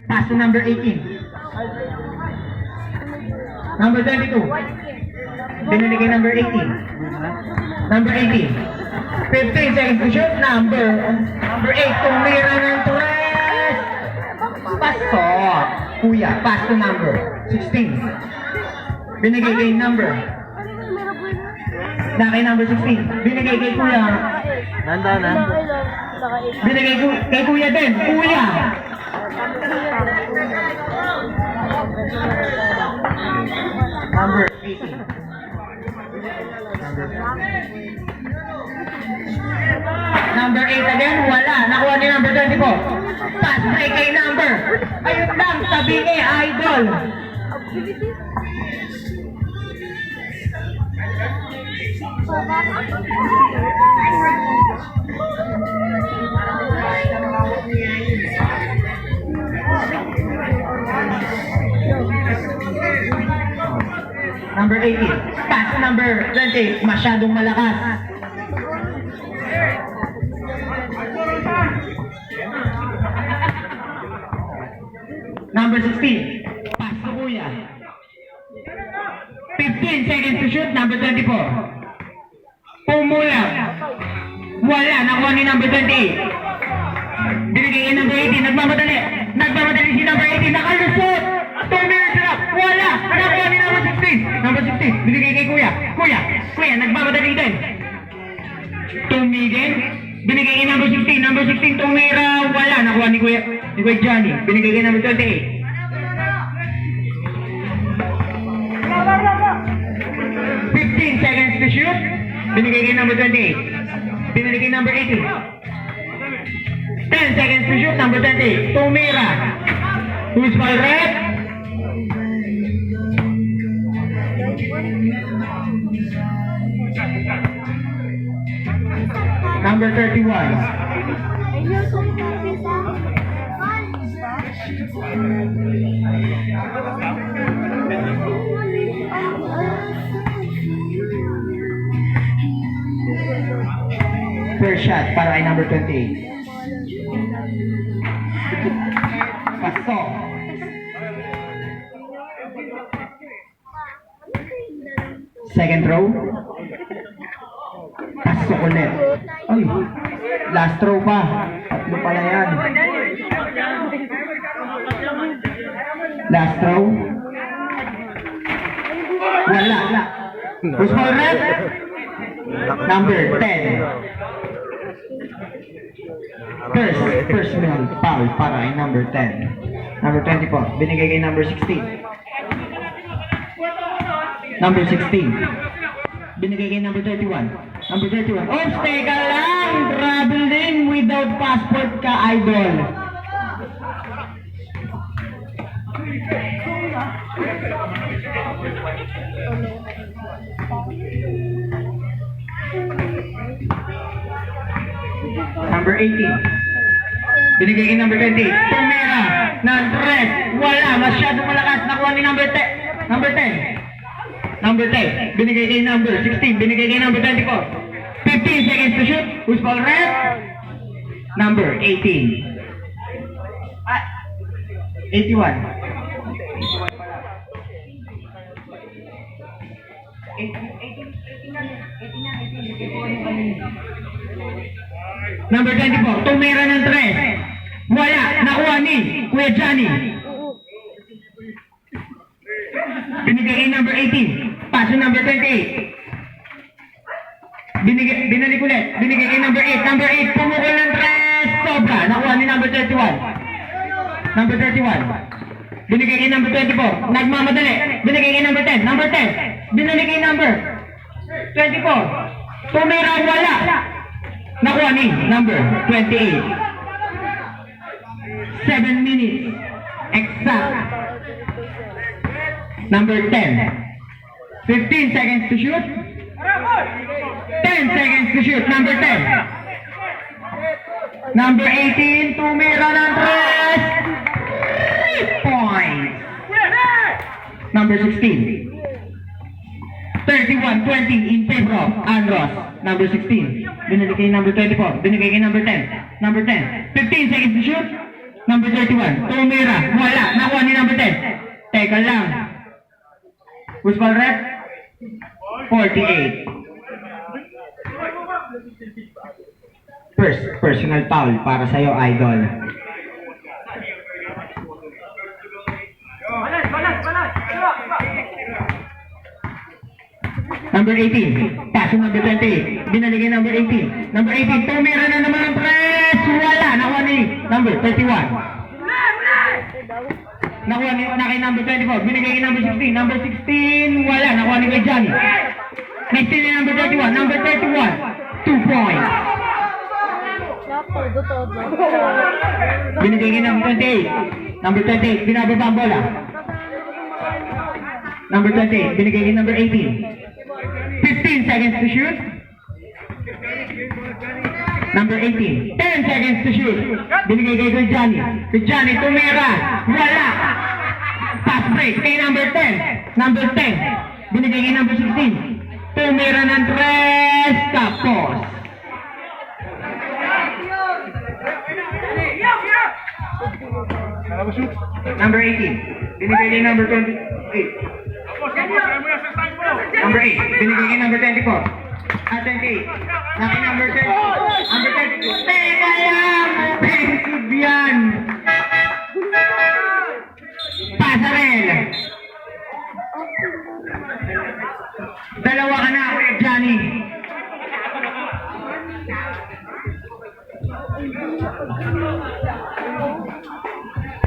Pass to number 18. Number 22. Binili kay number 18. Number 18. 15 seconds to shoot. Number 8. Tumira ng Torres. Pasto. Kuya, pass to number 16. Binigay kay number. Na kay number 16. Binigay kay Kuya. Nanda na. Binigay kay Kuya din. Kuya. Number 18. Number 8 again, wala. Nakuha ni number 24. Pass break kay number. Ayun lang, sabi ni Idol. Number 18. Pass to number 20. Masyadong malakas. Number 16. Pass to Kuya. 15 seconds to shoot. Number 24. Pumulang. Wala. Nakuha ni number 28. Binigay kay number 18. Nagmamadali. Nagmamadali si number 18. Nakalusot. 2 minutes left. Wala. Nakuha ni number 16. Number 16. Binigay kay Kuya. Kuya. Nagmamadali din. Tumigil. Binigay kay number 16. Number 16. Tumira. Wala. Nakuha ni Kuya Johnny. Binigay kay number 28. 15 seconds to shoot. Binigay kay number 28. Binigay kay number 18. 10 seconds to shoot. Number 28. Tumira. Who's my red? Number 31. First shot para kay number 28. Pasok. Second row. Pasok ulit. Ay, last row pa. Tatlo pala yan. Last row. Wala. Who's my red? Number 10. Personal foul para kay number 10. Number 24. Binigay kay number 16. Number 16. Binigay kay number 31. Number 31. Oops, teka lang! Traveling without passport ka, Idol. Number 18. Binigay kay number 20. Tumira ng dress. Wala. Masyadong malakas. Nakuha ni number 10. Number 10. Number 10. Binigay kay number 16. Binigay kay number 24. 15 seconds to shoot. Who's ball red? Number 18. 81. Number 24, tumira ng 3. Wala, nakuha ni Kuya Johnny. Binigay kay number 18. Paso number 28. Binalik ulit. Binigay kay number 8. Number 8, pumukul ng 3. Sobra, nakuha ni number 31. Number 31. Binigay kay number 24. Nagmamadali. Binigay kay number 10. Number 10. Binigay kay number 24. Tumira, wala. Nakuha ni number 28. 7 minutes. Exact. Number 10. 15 seconds to shoot. 10 seconds to shoot. Number 10. Number 18. Tumira ng 3 points. Number 16. 31-20 in favor of Andros. Number 16. Binigay kay number 24. Binigay kay number 10. Number 10. 15 seconds to shoot. Number 31, tumira. Wala. Nakuha ni number 10. Teka lang. Who's ball rep? 48. Personal foul para sa'yo, idol. Number 18, pass number 28. Binaligay number 18. Number 18, tumira na naman ang press. Wala. Nakuha ni number 31. Nakuha ni kay number 24. Binigay kay number 16. Number 16, wala. Nakuha ni kay Johnny. Next ni number 31. Number 31, 2 points. Binigay kay number 28. Number 28, binababa ang bola. Number 28, binigay kay number 18. 15 seconds to shoot. Number 18, 10 seconds to shoot. Binigay kay Johnny. Kay Johnny, tumira. Wala. Pass break kay number 10. Number 10, binigay kay number 16. Tumira ng 3. Tapos. Number 18, binigay kay number 28. Number 8, binigay kay number 24. At 28, nakay number 10. Number 10, teka lang! Offensive yan! Pasarel! Dalawa ka na, Johnny.